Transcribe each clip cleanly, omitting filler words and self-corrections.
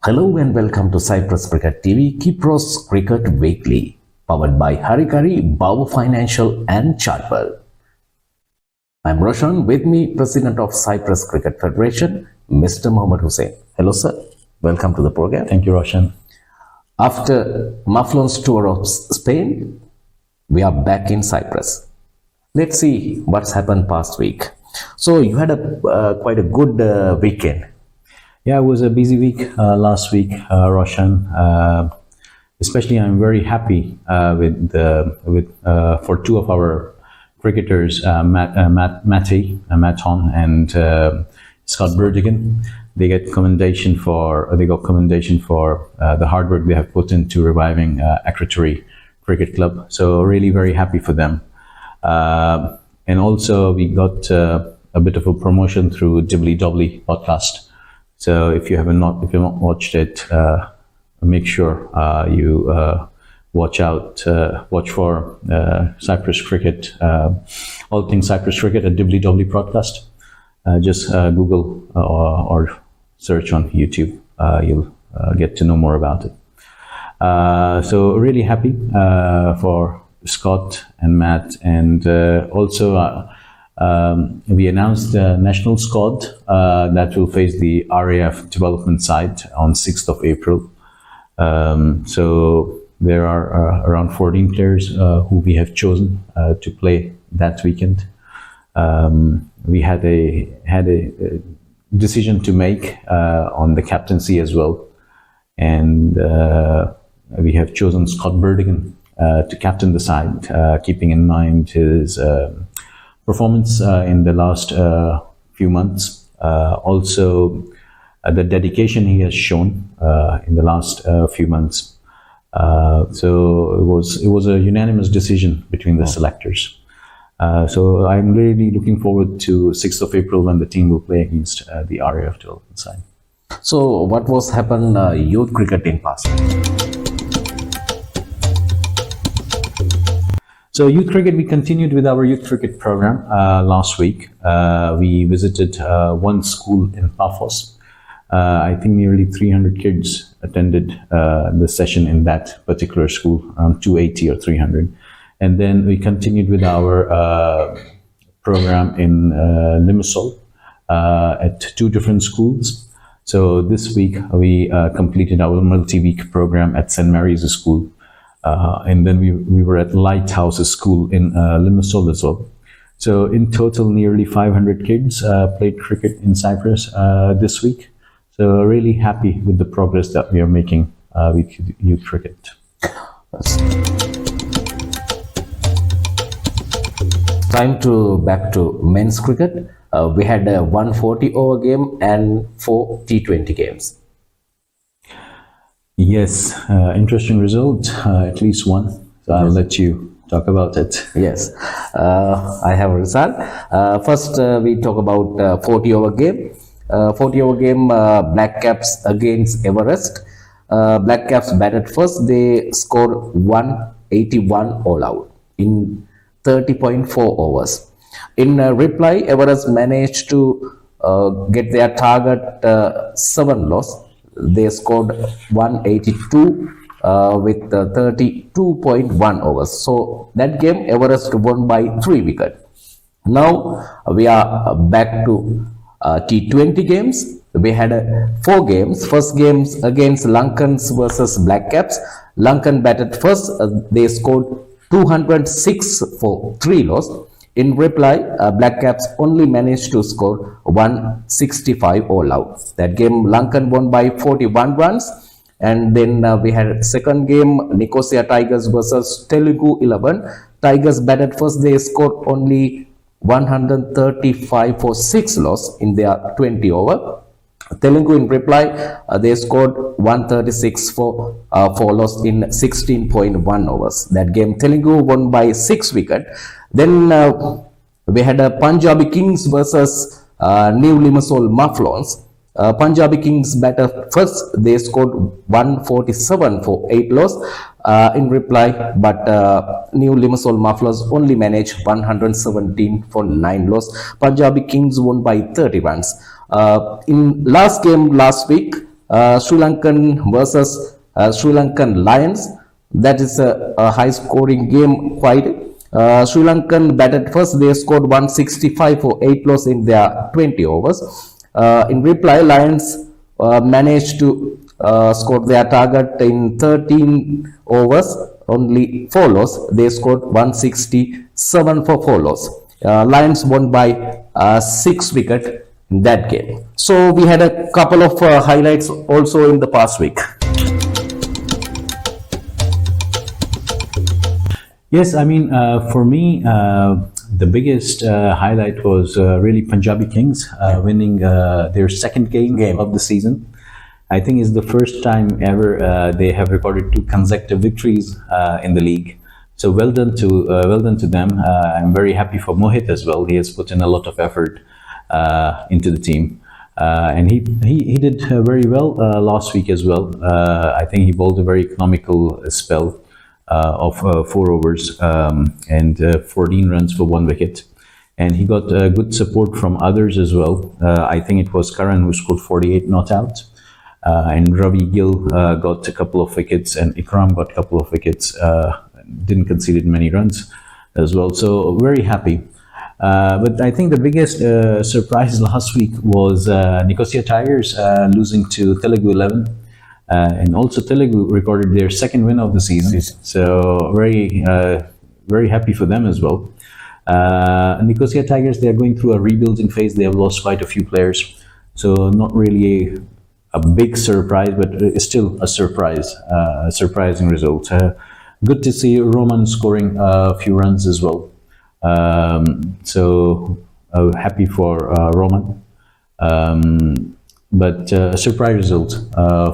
Hello and welcome to Cyprus Cricket TV, Kypros Cricket Weekly, powered by Harikari, Bauer Financial and Chartwell. I'm Roshan, with me, President of Cyprus Cricket Federation, Mr. Mohammad Hussain. Hello, sir. Welcome to the program. Thank you, Roshan. After Maflon's tour of Spain, we are back in Cyprus. Let's see what's happened past week. So you had quite a good weekend. Yeah, it was a busy week last week, Roshan. Especially, I'm very happy for two of our cricketers, Maton and Scott Burdigan. They got commendation for the hard work they have put into reviving Akrotiri Cricket Club. So really very happy for them. And also we got a bit of a promotion through WW podcast. So if you have not watched it, make sure you watch for Cyprus Cricket, all things Cyprus Cricket at WW Broadcast. Just Google or search on YouTube. You'll get to know more about it. So really happy for Scott and Matt, and also we announced the national squad that will face the RAF development side on 6th of April. So there are around 14 players who we have chosen to play that weekend. We had a decision to make on the captaincy as well, and we have chosen Scott Burdigan to captain the side, keeping in mind his performance in the last few months. Also, the dedication he has shown in the last few months. So it was a unanimous decision between the selectors. So I'm really looking forward to 6th of April when the team will play against the RAF development side. So what was happened youth cricket in past? So youth cricket, we continued with our youth cricket program last week. We visited one school in Paphos. I think nearly 300 kids attended the session in that particular school, around 280 or 300. And then we continued with our program in Limassol at two different schools. So this week we completed our multi-week program at St. Mary's School. And then we were at Lighthouse School in Limassol as well. So in total, nearly 500 kids played cricket in Cyprus this week. So really happy with the progress that we are making with youth cricket. Time to back to men's cricket. We had a 140 over game and 4 T20 games. Yes, interesting result, at least one. So I'll let you talk about it. Yes, I have a result. First, we talk about 40 over game. 40 over game, Black Caps against Everest. Black Caps batted first. They scored 181 all out in 30.4 overs. In reply, Everest managed to get their target 7 loss. They scored 182 with 32.1 overs. So that game, Everest won by 3 wickets. Now we are back to T20 games. We had 4 games. First games against Lankans versus Black Caps. Lankan batted first. They scored 206 for 3 loss. In reply, Black Caps only managed to score 165 all out. That game, Lankan won by 41 runs. And then we had second game, Nicosia Tigers versus Telugu 11. Tigers batted first. They scored only 135 for 6 loss in their 20 over. Telugu in reply, they scored 136 for 4 loss in 16.1 overs. That game, Telugu won by 6 wickets. Then we had Punjabi Kings versus New Limassol Maflons. Punjabi Kings batted first. They scored 147 for 8 loss in reply, but New Limassol Maflons only managed 117 for 9 loss. Punjabi Kings won by 30 runs. In last game last week, Sri Lankan versus Sri Lankan Lions. That is a high scoring game quite. Sri Lankan batted first. They scored 165 for 8 loss in their 20 overs. In reply, Lions managed to score their target in 13 overs, only 4 loss. They scored 167 for 4 loss. Lions won by 6 wicket in that game. So we had a couple of highlights also in the past week. Yes, I mean, for me, the biggest highlight was really Punjabi Kings winning their second game of the season. I think it's the first time ever they have recorded 2 consecutive victories in the league. So well done to them. I'm very happy for Mohit as well. He has put in a lot of effort into the team. And he did very well last week as well. I think he bowled a very economical spell of 4 overs and 14 runs for 1 wicket. And he got good support from others as well. I think it was Karan who scored 48 not out. And Ravi Gill got a couple of wickets, and Ikram got a couple of wickets. Didn't concede many runs as well. So very happy. But I think the biggest surprise last week was Nicosia Tigers losing to Telugu 11. And also Telugu recorded their second win of the season. So very happy for them as well. Nicosia Tigers, they are going through a rebuilding phase. They have lost quite a few players. So not really a big surprise, but it's still a surprise, a surprising result. Good to see Roman scoring a few runs as well. So happy for Roman. But a surprise result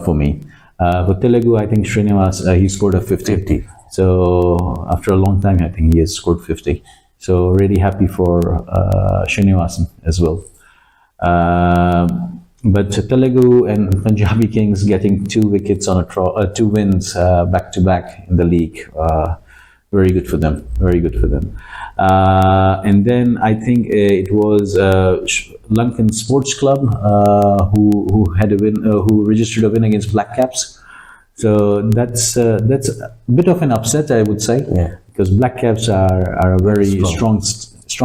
for me. For Telugu, I think Srinivas, he scored a 50. So after a long time, I think he has scored 50. So really happy for Srinivasan as well. But Telugu and Punjabi Kings getting 2 wickets on 2 wins back to back in the league. Very good for them. Very good for them. And then I think it was Lankan Sports Club who had a win, who registered a win against Black Caps. So that's a bit of an upset, I would say, because Black Caps are a very strong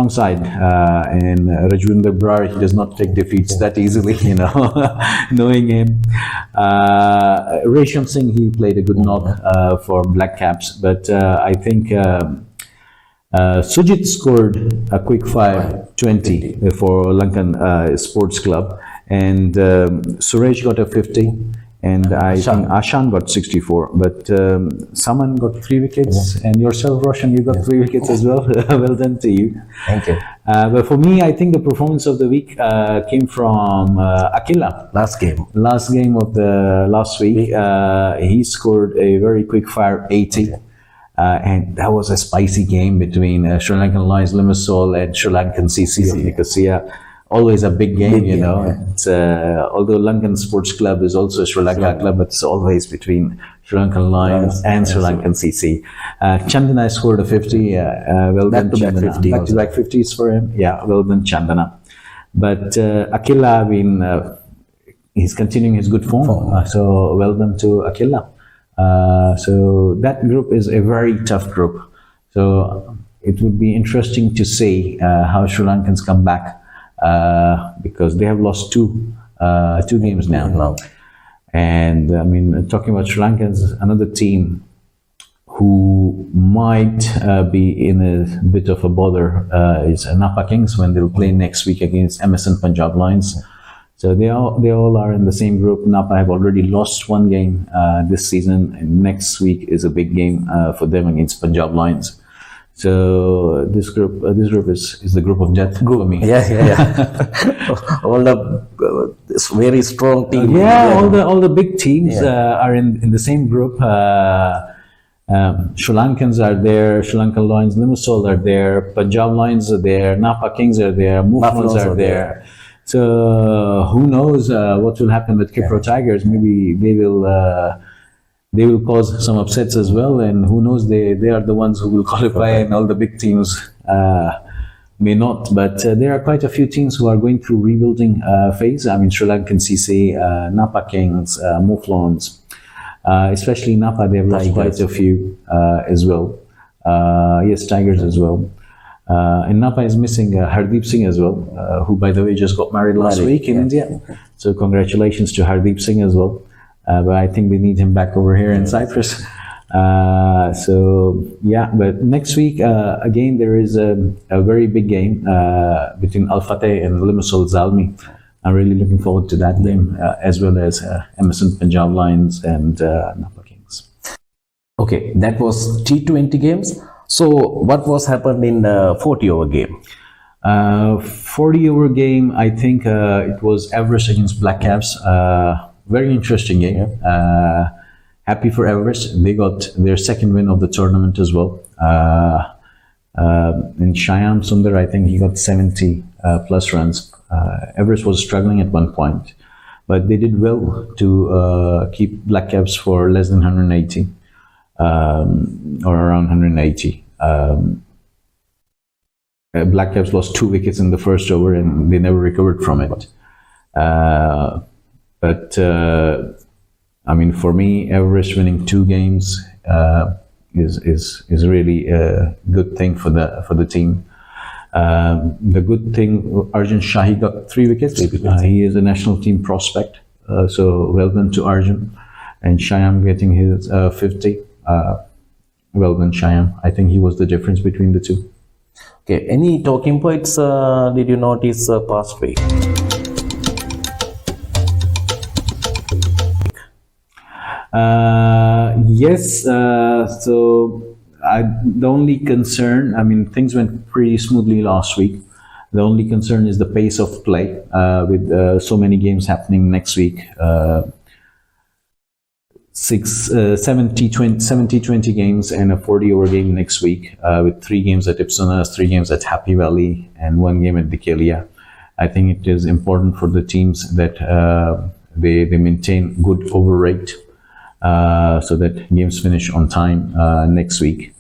side, and Rajwinder Brar, he does not take defeats that easily, you know, knowing him. Resham Singh, he played a good knock for Black Caps, but I think Sujit scored a quick fire 20 for Lankan Sports Club, and Suresh got a 50. And I think Ashan got 64, but Saman got 3 wickets, and yourself, Roshan, you got 3 wickets as well. Well done to you. Thank you. But for me, I think the performance of the week came from Akila. Last game of the last week. He scored a very quick fire 80. And that was a spicy game between Sri Lankan Lions Limassol and Sri Lankan CC of Nicosia. Always a big game, you know. It's, although Lankan Sports Club is also a Sri Lanka club, but it's always between Sri Lankan Lions and Sri Lankan CC. Chandana scored a 50. Well done, Chandana. Back-to-back 50s for him. Yeah, well done, Chandana. But Akila, I mean, he's continuing his good form. So well done to Akila. So that group is a very tough group. So it would be interesting to see how Sri Lankans come back. Because they have lost two games now. And I mean, talking about Sri Lankans, another team who might be in a bit of a bother is Napa Kings when they'll play next week against MSN Punjab Lions. So they all are in the same group. Napa have already lost 1 game this season, and next week is a big game for them against Punjab Lions. So this group is the group of death for me. All the very strong teams. All the big teams are in the same group. Sri Lankans are there, Sri Lankan Lions Limassol are there, Punjab Lions are there, Napa Kings are there, Muflons are there. So who knows what will happen with Kypros Tigers? Maybe they will cause some upsets as well, and who knows, they are the ones who will qualify, and all the big teams may not, but there are quite a few teams who are going through rebuilding phase. I mean, Sri Lankan CC, Napa Kings, Mouflons, especially Napa, they've lost quite a few as well. Yes, Tigers as well. And Napa is missing Hardeep Singh as well, who, by the way, just got married last week in India. So congratulations to Hardeep Singh as well. But I think we need him back over here in Cyprus. So yeah, but next week again there is a very big game between Al Fateh and Limassol Zalmi. I'm really looking forward to that game, as well as Emerson Punjab Lions and Napa Kings. Okay, that was T20 games. So what was happened in the 40-over game? 40-over game, I think it was Everest against Black Caps. Very interesting game. Happy for Everest. They got their second win of the tournament as well. In Shyam Sundar, I think he got 70 plus runs. Everest was struggling at one point, but they did well to keep Black Caps for less than 180 or around 180. Black Caps lost 2 wickets in the first over and they never recovered from it. But I mean, for me, Everest winning 2 games is really a good thing for the team. The good thing, Arjun Shahi got 3 wickets. He is a national team prospect, so well done to Arjun. And Shyam getting his 50. Well done, Shyam. I think he was the difference between the two. Okay, any talking points did you notice past week? Yes, so the only concern, I mean, things went pretty smoothly last week. The only concern is the pace of play with so many games happening next week. 70-20 games and a 40-over game next week with 3 games at Ipsonas, 3 games at Happy Valley, and 1 game at Dikelia. I think it is important for the teams that they maintain good over rate. So that games finish on time next week.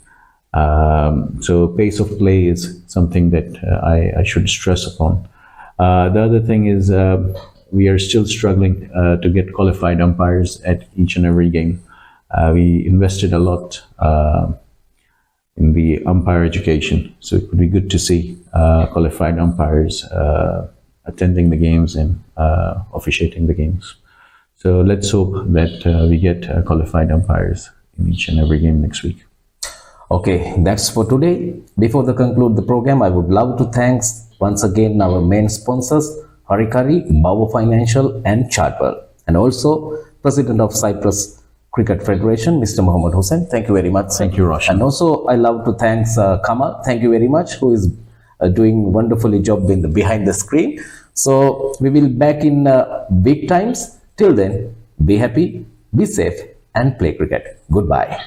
So pace of play is something that I should stress upon. The other thing is we are still struggling to get qualified umpires at each and every game. We invested a lot in the umpire education, so it would be good to see qualified umpires attending the games and officiating the games. So let's hope that we get qualified umpires in each and every game next week. Okay, that's for today. Before we conclude the program, I would love to thank once again our main sponsors, Harikari, Bauer Financial and Chartwell, and also President of Cyprus Cricket Federation, Mr. Mohammed Hussain. Thank you very much. Thank you, Roshan. And also I love to thank Kamal. Thank you very much, who is doing wonderfully job in the behind the screen. So we will back in big times. Till then, be happy, be safe and play cricket. Goodbye.